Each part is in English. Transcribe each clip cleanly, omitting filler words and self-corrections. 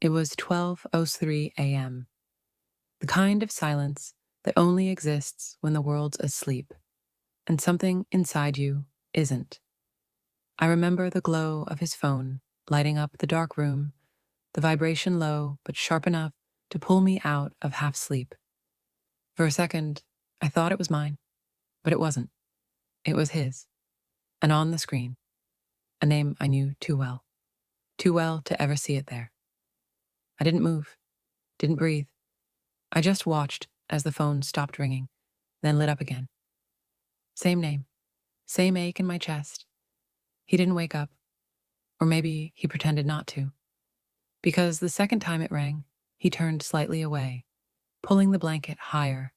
It was 12:03 a.m., the kind of silence that only exists when the world's asleep and something inside you isn't. I remember the glow of his phone lighting up the dark room, the vibration low but sharp enough to pull me out of half sleep. For a second, I thought it was mine, but it wasn't. It was his. And on the screen, a name I knew too well to ever see it there. I didn't move, didn't breathe. I just watched as the phone stopped ringing, then lit up again. Same name, same ache in my chest. He didn't wake up, or maybe he pretended not to, because the second time it rang, he turned slightly away, pulling the blanket higher,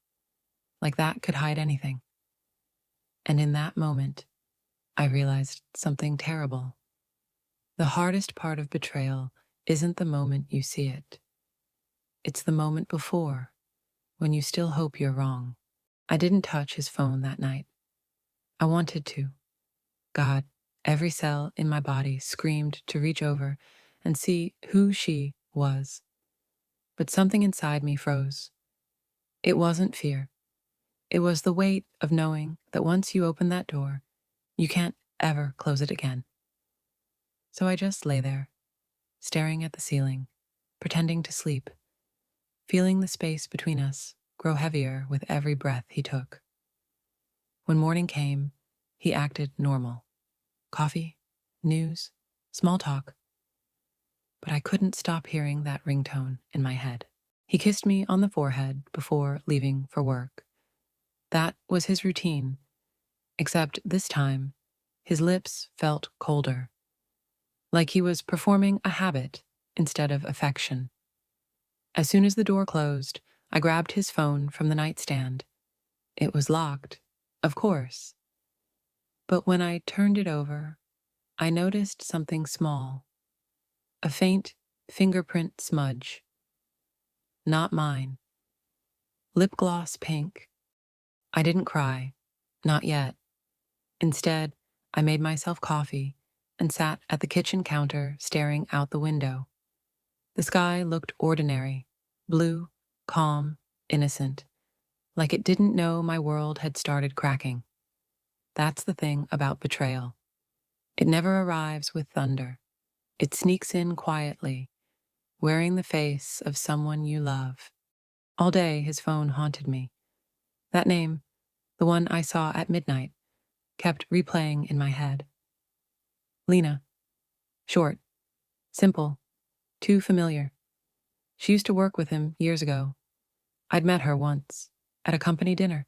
like that could hide anything. And in that moment, I realized something terrible. The hardest part of betrayal isn't the moment you see it. It's the moment before, when you still hope you're wrong. I didn't touch his phone that night. I wanted to. God, every cell in my body screamed to reach over and see who she was. But something inside me froze. It wasn't fear. It was the weight of knowing that once you open that door, you can't ever close it again. So I just lay there, staring at the ceiling, pretending to sleep, feeling the space between us grow heavier with every breath he took. When morning came, he acted normal. Coffee, news, small talk. But I couldn't stop hearing that ringtone in my head. He kissed me on the forehead before leaving for work. That was his routine, except this time, his lips felt colder, like he was performing a habit instead of affection. As soon as the door closed, I grabbed his phone from the nightstand. It was locked, of course. But when I turned it over, I noticed something small. A faint fingerprint smudge. Not mine. Lip gloss pink. I didn't cry. Not yet. Instead, I made myself coffee and sat at the kitchen counter staring out the window. The sky looked ordinary, blue, calm, innocent, like it didn't know my world had started cracking. That's the thing about betrayal. It never arrives with thunder. It sneaks in quietly, wearing the face of someone you love. All day, his phone haunted me. That name, the one I saw at midnight, kept replaying in my head. Lena. Short. Simple. Too familiar. She used to work with him years ago. I'd met her once, at a company dinner.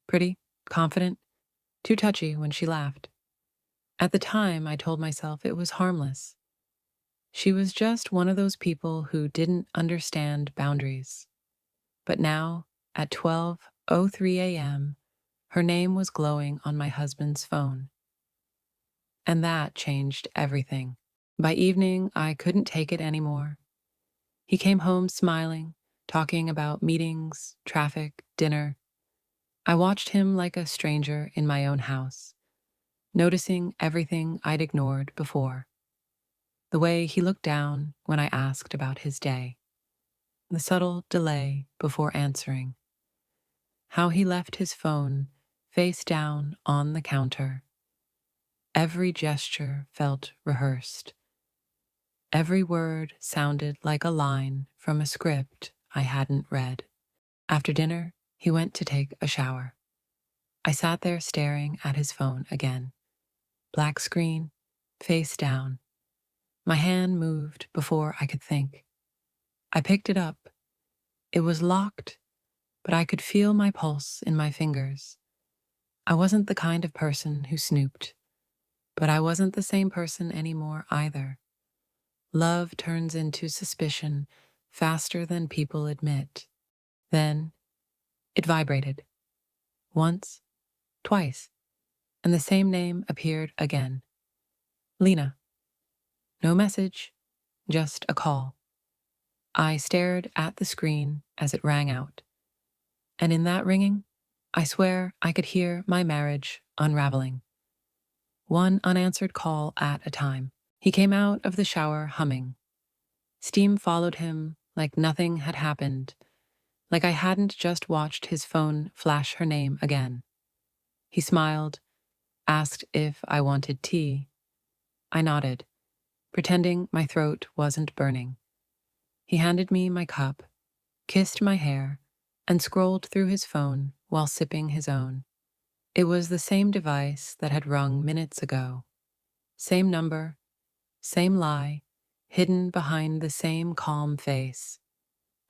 Pretty, confident, too touchy when she laughed. At the time, I told myself it was harmless. She was just one of those people who didn't understand boundaries. But now, at 12:03 a.m., her name was glowing on my husband's phone. And that changed everything. By evening, I couldn't take it anymore. He came home smiling, talking about meetings, traffic, dinner. I watched him like a stranger in my own house, noticing everything I'd ignored before. The way he looked down when I asked about his day. The subtle delay before answering. How he left his phone face down on the counter. Every gesture felt rehearsed. Every word sounded like a line from a script I hadn't read. After dinner, he went to take a shower. I sat there staring at his phone again. Black screen, face down. My hand moved before I could think. I picked it up. It was locked, but I could feel my pulse in my fingers. I wasn't the kind of person who snooped, but I wasn't the same person anymore either. Love turns into suspicion faster than people admit. Then it vibrated. Once, twice, and the same name appeared again. Lena. No message, just a call. I stared at the screen as it rang out. And in that ringing, I swear I could hear my marriage unraveling. One unanswered call at a time. He came out of the shower humming. Steam followed him like nothing had happened, like I hadn't just watched his phone flash her name again. He smiled, asked if I wanted tea. I nodded, pretending my throat wasn't burning. He handed me my cup, kissed my hair, and scrolled through his phone while sipping his own. It was the same device that had rung minutes ago. Same number, same lie, hidden behind the same calm face.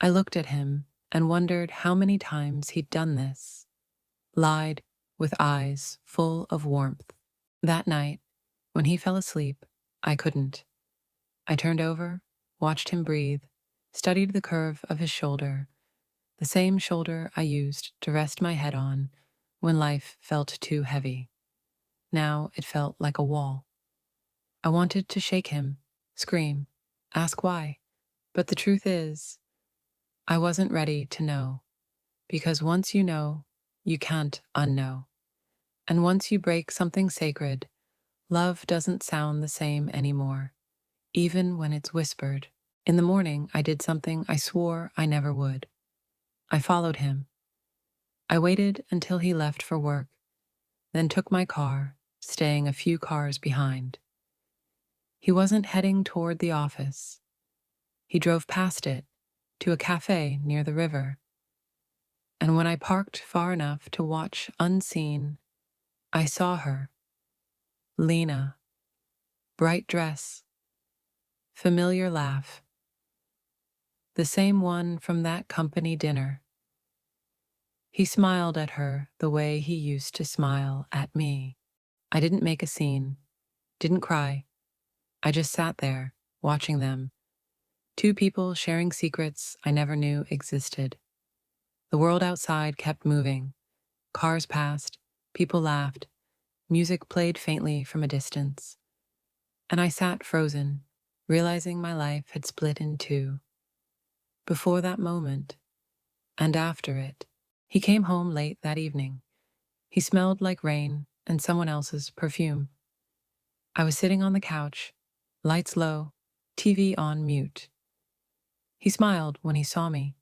I looked at him and wondered how many times he'd done this. Lied with eyes full of warmth. That night, when he fell asleep, I couldn't. I turned over, watched him breathe, studied the curve of his shoulder, the same shoulder I used to rest my head on when life felt too heavy. Now it felt like a wall. I wanted to shake him, scream, ask why, but the truth is, I wasn't ready to know, because once you know, you can't unknow. And once you break something sacred, love doesn't sound the same anymore, even when it's whispered. In the morning, I did something I swore I never would. I followed him. I waited until he left for work, then took my car, staying a few cars behind. He wasn't heading toward the office. He drove past it, to a cafe near the river. And when I parked far enough to watch unseen, I saw her. Lena. Bright dress. Familiar laugh. The same one from that company dinner. He smiled at her the way he used to smile at me. I didn't make a scene, didn't cry. I just sat there, watching them. Two people sharing secrets I never knew existed. The world outside kept moving. Cars passed, people laughed, music played faintly from a distance. And I sat frozen, realizing my life had split in two. Before that moment, and after it, he came home late that evening. He smelled like rain and someone else's perfume. I was sitting on the couch, lights low, TV on mute. He smiled when he saw me.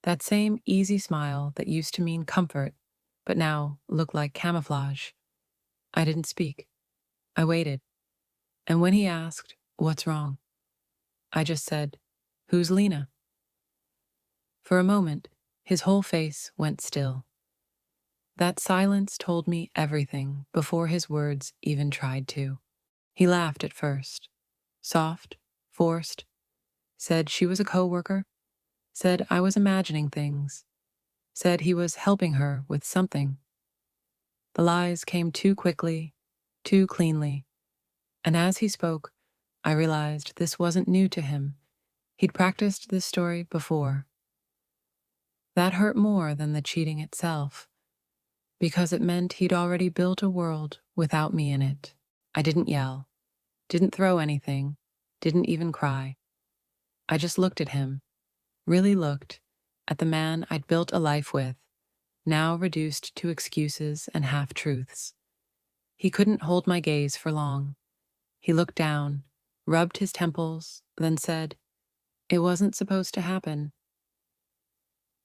That same easy smile that used to mean comfort, but now looked like camouflage. I didn't speak. I waited. And when he asked, "What's wrong?" I just said, "Who's Lena?" For a moment, his whole face went still. That silence told me everything before his words even tried to. He laughed at first. Soft, forced. Said she was a coworker. Said I was imagining things. Said he was helping her with something. The lies came too quickly, too cleanly. And as he spoke, I realized this wasn't new to him. He'd practiced this story before. That hurt more than the cheating itself, because it meant he'd already built a world without me in it. I didn't yell, didn't throw anything, didn't even cry. I just looked at him, really looked, at the man I'd built a life with, now reduced to excuses and half-truths. He couldn't hold my gaze for long. He looked down, rubbed his temples, then said, "It wasn't supposed to happen."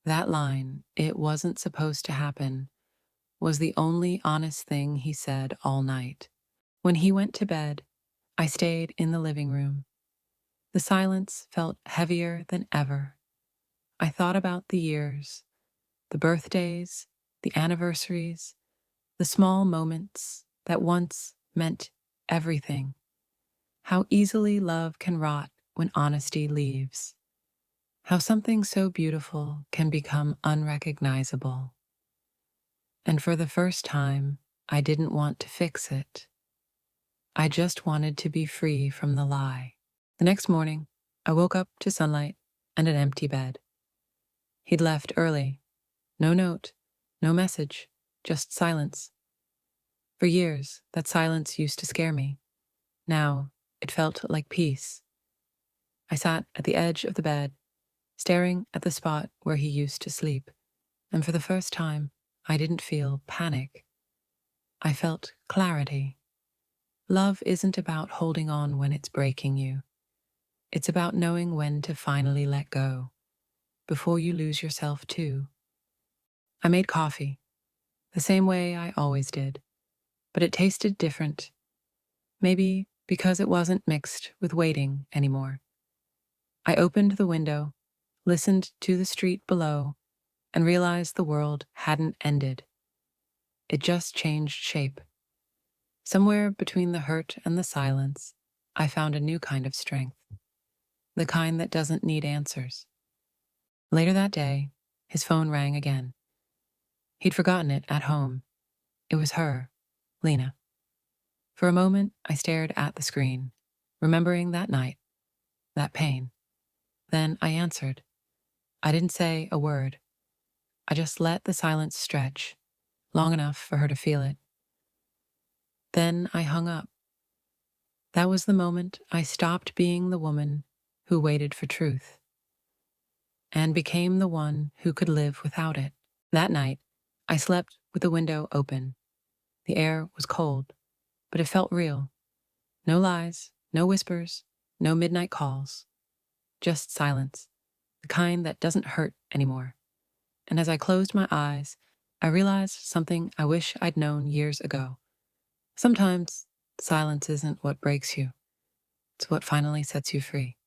That line, "It wasn't supposed to happen," was the only honest thing he said all night. When he went to bed, I stayed in the living room. The silence felt heavier than ever. I thought about the years, the birthdays, the anniversaries, the small moments that once meant everything. How easily love can rot when honesty leaves. How something so beautiful can become unrecognizable. And for the first time, I didn't want to fix it. I just wanted to be free from the lie. The next morning, I woke up to sunlight and an empty bed. He'd left early. No note, no message, just silence. For years, that silence used to scare me. Now, it felt like peace. I sat at the edge of the bed, staring at the spot where he used to sleep, and for the first time, I didn't feel panic. I felt clarity. Love isn't about holding on when it's breaking you. It's about knowing when to finally let go before you lose yourself too. I made coffee, the same way I always did, but it tasted different. Maybe because it wasn't mixed with waiting anymore. I opened the window, listened to the street below, and realized the world hadn't ended. It just changed shape. Somewhere between the hurt and the silence, I found a new kind of strength, the kind that doesn't need answers. Later that day, his phone rang again. He'd forgotten it at home. It was her, Lena. For a moment, I stared at the screen, remembering that night, that pain. Then I answered. I didn't say a word. I just let the silence stretch, long enough for her to feel it. Then I hung up. That was the moment I stopped being the woman who waited for truth and became the one who could live without it. That night, I slept with the window open. The air was cold, but it felt real. No lies, no whispers, no midnight calls. Just silence, the kind that doesn't hurt anymore. And as I closed my eyes, I realized something I wish I'd known years ago. Sometimes silence isn't what breaks you, it's what finally sets you free.